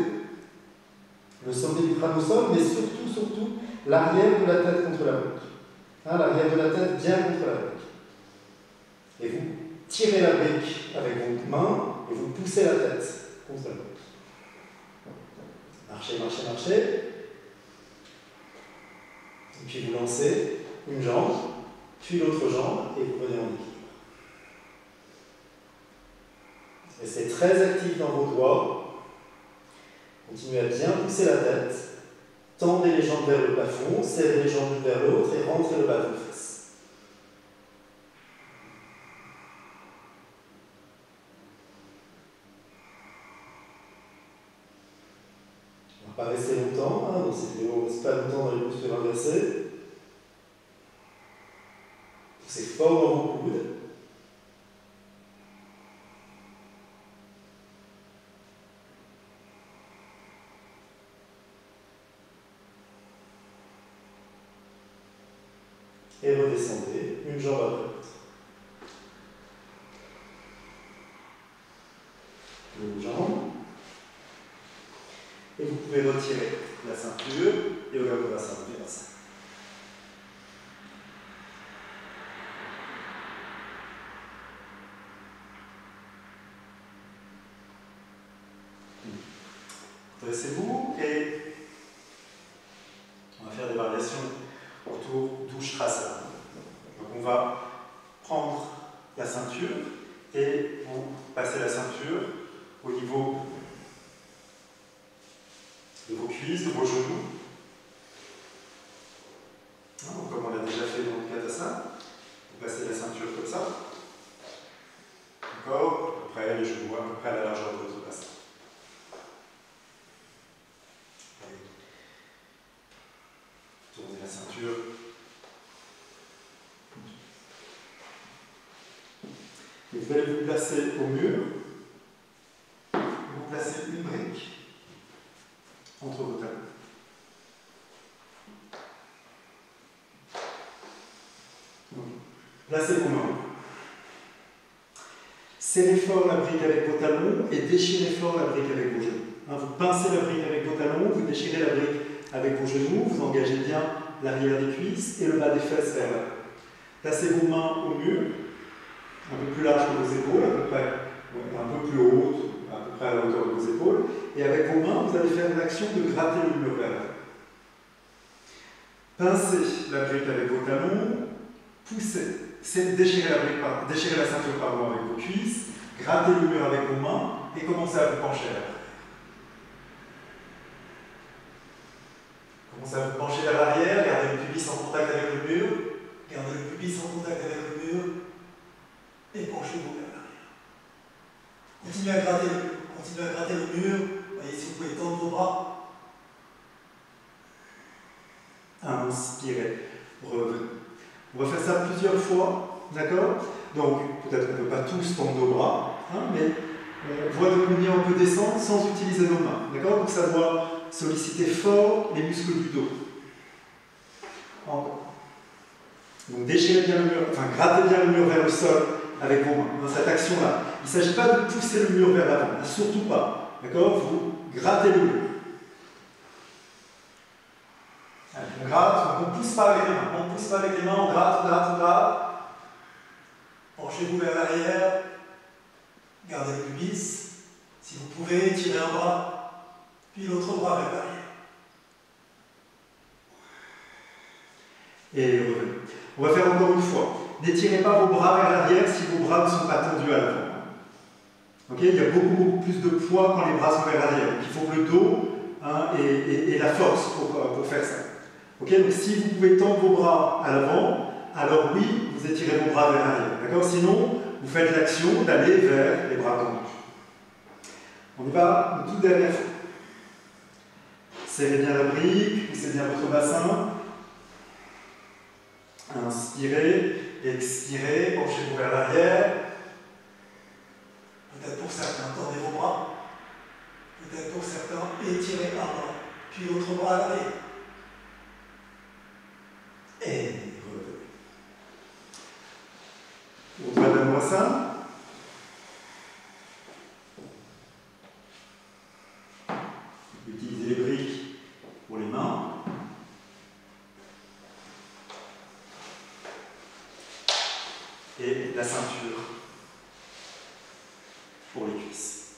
le sommet du crâne au sol, mais surtout, l'arrière de la tête contre la brique. L'arrière de la tête bien contre la brique. Et vous tirez la brique avec vos mains et vous poussez la tête contre la brique. Marchez, marchez, marchez. Et puis vous lancez une jambe, puis l'autre jambe, et vous venez en équilibre. Restez très actif dans vos doigts. Continuez à bien pousser la tête. Tendez les jambes vers le plafond, serrez les jambes vers l'autre et rentrez le bas de vos fesses. On ne va pas rester longtemps, dans cette vidéo, on ne reste pas longtemps dans les postures inversées. Poussez fort dans vos coudes. Et redescendez, une jambe après l'autre. Une jambe. Et vous pouvez retirer la ceinture et au Virasana, Virasana. Dressez-vous et on va faire des variations autour d'Ushtrasana. Donc on va prendre la ceinture et vous passez la ceinture au niveau de vos cuisses, de vos genoux. Comme on l'a déjà fait dans le Katasana, vous passez la ceinture comme ça. D'accord ? À peu près les genoux, à peu près à la largeur de votre bassin. Tournez la ceinture. Et vous allez vous placer au mur. Vous placez une brique entre vos talons. Placez vos mains. Serrez fort la brique avec vos talons et déchirez fort la brique avec vos genoux. Vous pincez la brique avec vos talons, vous déchirez la brique avec vos genoux, vous engagez bien l'arrière des cuisses et le bas des fesses vers l'avant. Placez vos mains au mur, un peu plus large que vos épaules, à peu près, un peu plus haute, à peu près à la hauteur de vos épaules. Et avec vos mains, vous allez faire une action de gratter le mur vers l'avant. Pincez la brique avec vos talons, poussez. Déchirez la ceinture avec vos cuisses, grattez le mur avec vos mains et commencez à vous pencher vers l'arrière. Commencez à vous pencher vers l'arrière, gardez le pubis en contact avec le mur, gardez le pubis en contact avec le mur et penchez-vous vers l'arrière. Continuez à gratter le mur, voyez si vous pouvez tendre vos bras. Inspirez, revenez. On va faire ça plusieurs fois, d'accord? Donc, peut-être qu'on ne peut pas tous tendre nos bras, mais on voit de combien on peut descendre sans utiliser nos mains, d'accord? Donc ça doit solliciter fort les muscles du dos. Encore. Donc déchirez bien le mur, enfin grattez bien le mur vers le sol avec vos mains, dans cette action-là. Il ne s'agit pas de pousser le mur vers l'avant, surtout pas. D'accord? Vous grattez le mur. Allez, on gratte, on ne pousse pas avec les mains. On ne pousse pas avec les mains, on gratte, on gratte, on gratte. Penchez-vous vers l'arrière. Gardez le pubis. Si vous pouvez, tirez un bras, puis l'autre bras vers l'arrière. Et revenez. On va faire encore une fois. N'étirez pas vos bras vers l'arrière si vos bras ne sont pas tendus à l'avant. Okay, il y a beaucoup plus de poids quand les bras sont vers l'arrière. Il faut que le dos ait la force pour faire ça. Okay, donc si vous pouvez tendre vos bras à l'avant, alors oui, vous étirez vos bras vers l'arrière. D'accord? Sinon, vous faites l'action d'aller vers les bras tendus. On y va une toute dernière fois. Serrez bien la brique, poussez bien votre bassin. Inspirez, expirez, penchez-vous vers l'arrière. Peut-être pour certains, tendez vos bras. Peut-être pour certains, étirez un bras, puis l'autre bras à l'arrière. Et revenez. On va d'abord ça. Utilisez les briques pour les mains. Et la ceinture pour les cuisses.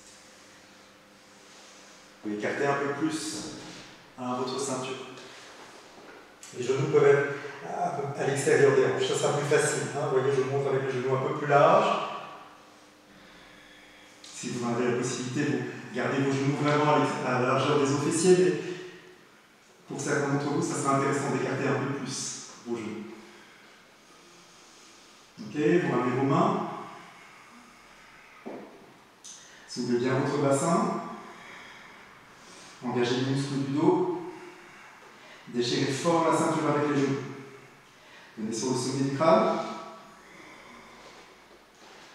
Vous écartez un peu plus votre ceinture. Les genoux peuvent être à l'extérieur des hanches, ça sera plus facile. Vous voyez, je montre avec les genoux un peu plus larges. Si vous en avez la possibilité, vous gardez vos genoux vraiment à la largeur des os fessiers, mais pour certains d'entre vous, ça sera intéressant d'écarter un peu plus vos genoux. Ok, vous ramenez vos mains. Soulevez bien votre bassin. Engagez les muscles du dos. Déchirez fort la ceinture avec les genoux. Venez sur le sommet du crâne.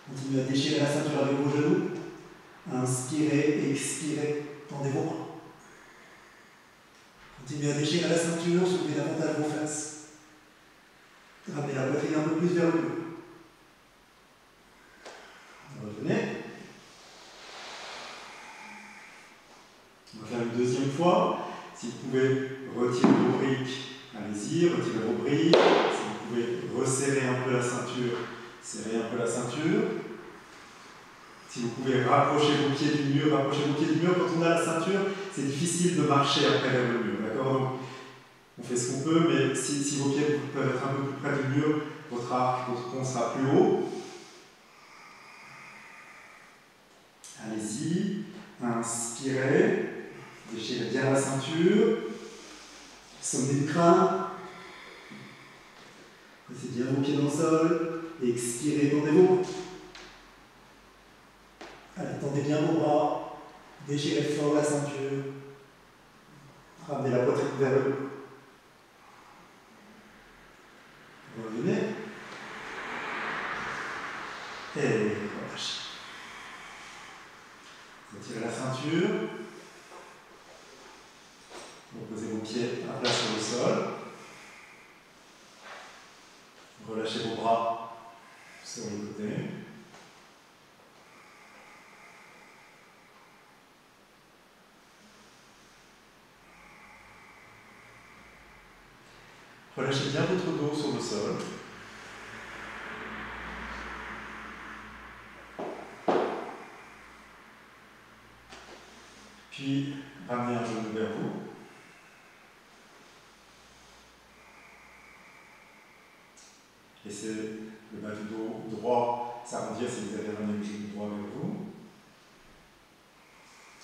Continuez à déchirer la ceinture avec vos genoux. Inspirez, expirez, tendez vos bras. Continuez à déchirer la ceinture, soulevez davantage vos fesses. Ramenez la poitrine un peu plus vers le haut. Revenez. On va faire une deuxième fois. Si vous pouvez retirer vos briques, allez-y, retirez vos briques. Si vous pouvez resserrer un peu la ceinture, serrez un peu la ceinture. Si vous pouvez rapprocher vos pieds du mur, rapprochez vos pieds du mur. Quand on a la ceinture, c'est difficile de marcher après vers le mur. D'accord? Donc, on fait ce qu'on peut, mais si vos pieds peuvent être un peu plus près du mur, votre arc, votre pont sera plus haut. Allez-y, inspirez, déchirez bien la ceinture, sommet du crâne, laissez bien vos pieds dans le sol, expirez, tendez vos bras. Allez, tendez bien vos bras, déchirez fort la ceinture, ramenez la poitrine vers le haut. Revenez, et relâchez. Retirez la ceinture. Reposez vos pieds à plat sur le sol. Relâchez vos bras sur le côté. Relâchez bien votre dos sur le sol. Puis, ramenez un genou vers vous. Laissez le bas du dos droit s'arrondir si vous avez ramené le genou droit vers vous.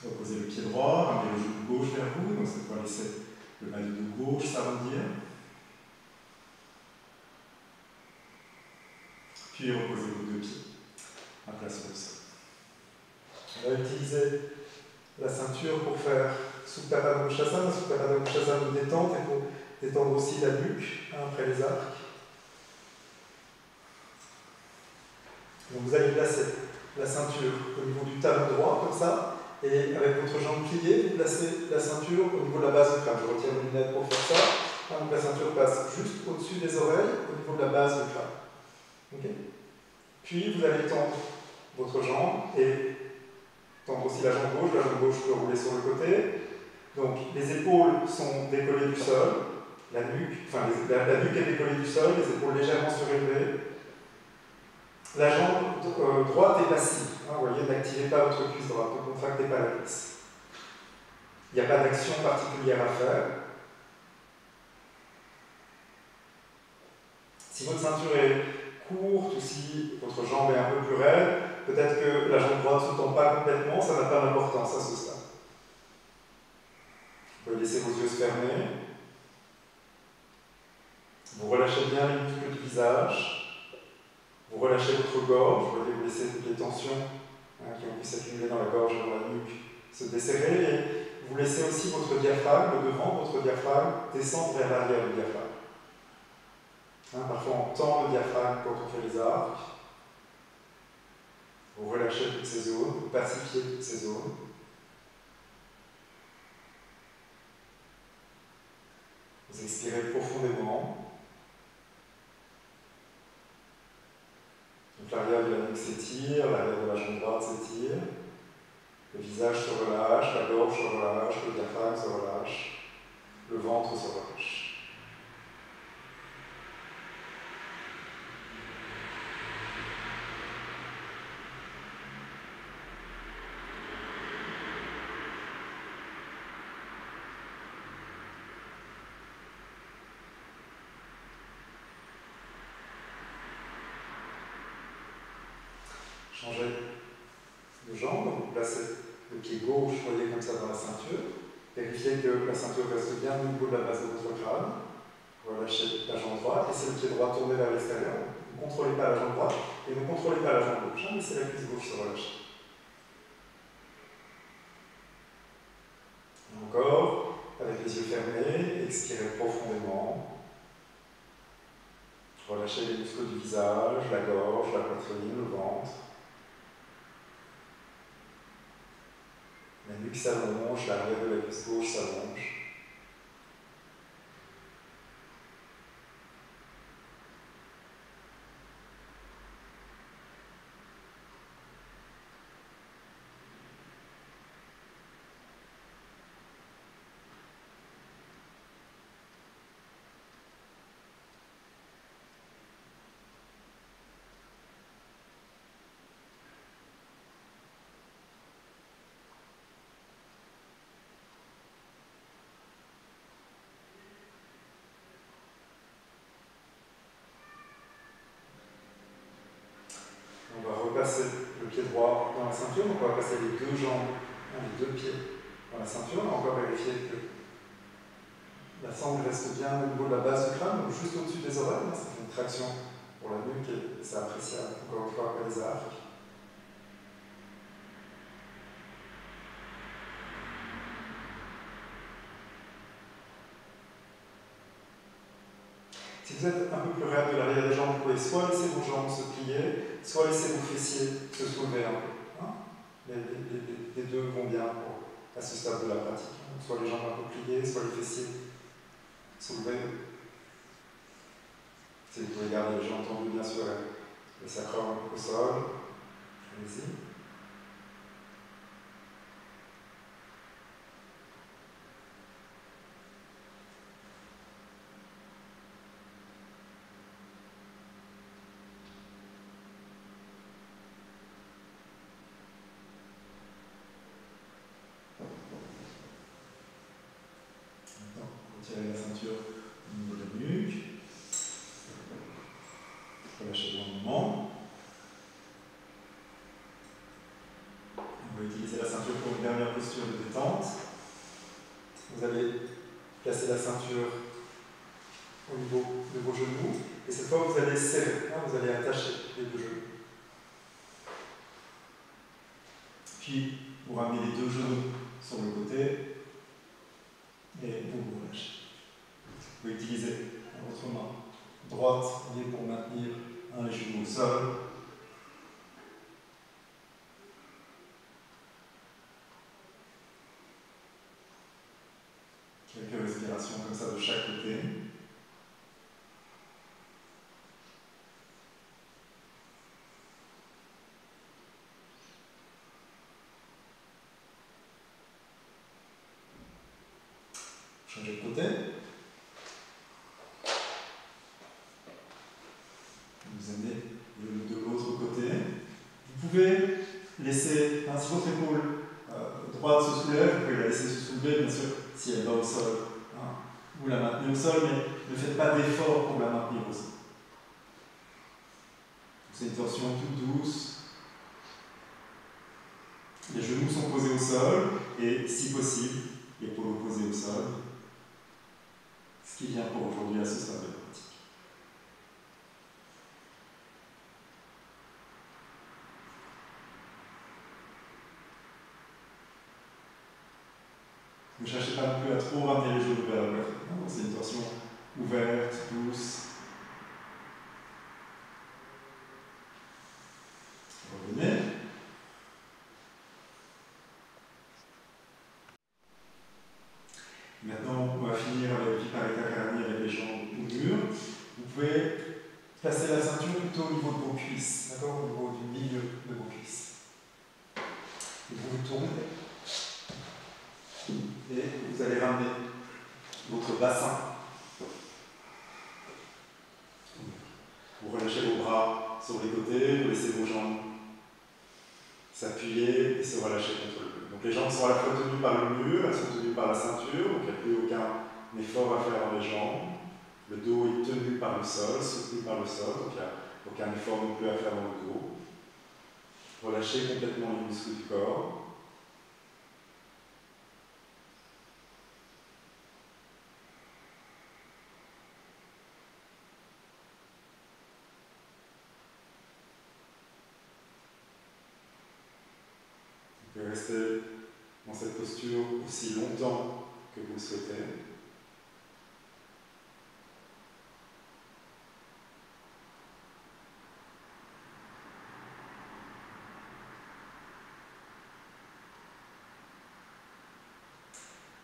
Reposez le pied droit, ramenez le genou gauche vers vous. Donc cette fois, laissez le bas du dos gauche s'arrondir. Puis reposez vos deux pieds à plat sur le sol. On va utiliser la ceinture pour faire Supta Pada Vrikshasana. Supta Pada Vrikshasana de détente et pour détendre aussi la nuque après les arcs. Donc vous allez placer la ceinture au niveau du talon droit, comme ça, Et avec votre jambe pliée, vous placez la ceinture au niveau de la base du crâne. Je retire mes lunettes pour faire ça. Donc la ceinture passe juste au-dessus des oreilles, au niveau de la base du crâne. Okay. Puis vous allez tendre votre jambe et tendre aussi la jambe gauche. La jambe gauche peut rouler sur le côté. Donc les épaules sont décollées du sol. La nuque, la nuque est décollée du sol, les épaules légèrement surélevées. La jambe droite est passive. Vous voyez, n'activez pas votre cuisse droite, ne contractez pas la cuisse. Il n'y a pas d'action particulière à faire. Si votre ceinture est courte ou si votre jambe est un peu plus raide, peut-être que la jambe droite ne se tend pas complètement, ça n'a pas d'importance à ce stade. Vous pouvez laisser vos yeux se fermer. Vous relâchez bien les muscles du visage. Vous relâchez votre gorge. Vous voyez, vous laissez toutes les tensions qui ont pu s'accumuler dans la gorge et dans la nuque se desserrer. Et vous laissez aussi votre diaphragme, le devant de votre diaphragme, descendre vers l'arrière du diaphragme. Parfois on tend le diaphragme quand on fait les arcs. Vous relâchez toutes ces zones, vous pacifiez toutes ces zones. Vous expirez profondément. Donc l'arrière de la nuque s'étire, l'arrière de la jambe droite s'étire. Le visage se relâche, la gorge se relâche, le diaphragme se relâche, le ventre se relâche. Changez de jambe, donc vous placez le pied gauche, voyez comme ça dans la ceinture. Vérifiez que la ceinture reste bien au niveau de la base de votre crâne. Relâchez la jambe droite, laissez le pied droit tourner vers l'extérieur. Ne contrôlez pas la jambe droite et ne contrôlez pas la jambe gauche. Laissez la cuisse gauche se relâcher. Et encore, avec les yeux fermés, expirez profondément. Relâchez les muscles du visage, la gorge, la poitrine, le ventre. La nuque s'allonge, l'arrière de la cuisse gauche s'allonge. On va repasser le pied droit dans la ceinture, donc on va passer les deux jambes, les deux pieds dans la ceinture. On va encore vérifier que la sangle reste bien au niveau de la base du crâne, donc juste au-dessus des oreilles. Ça fait une traction pour la nuque et c'est appréciable, encore une fois, après les arcs. Si vous êtes un peu plus raide de l'arrière des jambes, vous pouvez soit laisser vos jambes se plier, soit laisser vos fessiers se soulever un peu. Les deux vont bien à ce stade de la pratique. Soit les jambes un peu pliées, soit les fessiers soulevés. Si vous pouvez garder les jambes tendues, bien sûr, le sacrum au sol. Allez-y. Retirez la ceinture au niveau de la nuque. Relâchez le mouvement. On va utiliser la ceinture pour une dernière posture de détente. Vous allez placer la ceinture au niveau de vos genoux. Et cette fois, vous allez serrer. Vous allez attacher les deux genoux. Puis, vous ramenez les deux genoux sur le côté. Et vous relâchez. Vous pouvez utiliser votre main droite pour maintenir les genoux au sol. respiration comme ça de chaque côté. Changer de côté. Vous amenez de l'autre côté. Vous pouvez laisser, si votre épaule droite se soulève, vous pouvez la laisser se soulever, bien sûr, si elle va au sol. Vous la maintenez au sol, mais ne faites pas d'effort pour la maintenir au sol. C'est une torsion toute douce. Les genoux sont posés au sol, et si possible, l'épaule posée au sol. Ce qui vient pour aujourd'hui à ce stade de la pratique. Ne cherchez pas non plus à trop ramener les genoux vers la poitrine. C'est une torsion ouverte, douce. Revenez. Maintenant, on va finir avec Viparita Karani avec les jambes au mur. Vous pouvez placer la ceinture plutôt au niveau de vos cuisses, d'accord, au niveau du milieu de vos cuisses. Et vous vous tournez. Et vous allez ramener votre bassin. Vous relâchez vos bras sur les côtés, vous laissez vos jambes s'appuyer et se relâcher contre le mur. Donc les jambes sont à la fois tenues par le mur, elles sont tenues par la ceinture, donc il n'y a plus aucun effort à faire dans les jambes. Le dos est tenu par le sol, soutenu par le sol, donc il n'y a aucun effort non plus à faire dans le dos. Relâchez complètement les muscles du corps. Vous pouvez rester dans cette posture aussi longtemps que vous le souhaitez.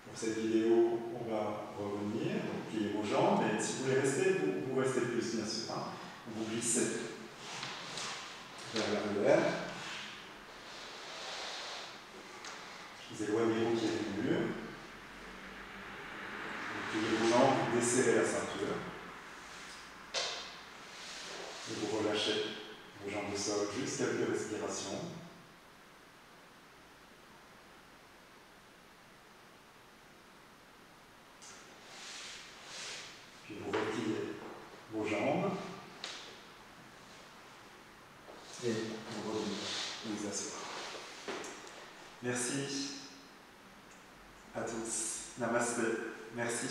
Pour cette vidéo, on va revenir, donc plier vos jambes, et si vous voulez rester, vous restez plus, bien sûr. Vous glissez vers l'arrière. Vous éloignez vos pieds du mur. Vous pliez vos jambes, vous desserrez la ceinture. Et vous relâchez vos jambes au sol, juste quelques respirations. Puis vous repliez vos jambes. Et vous revenez vous asseoir. Merci à tous. Namasté. Merci.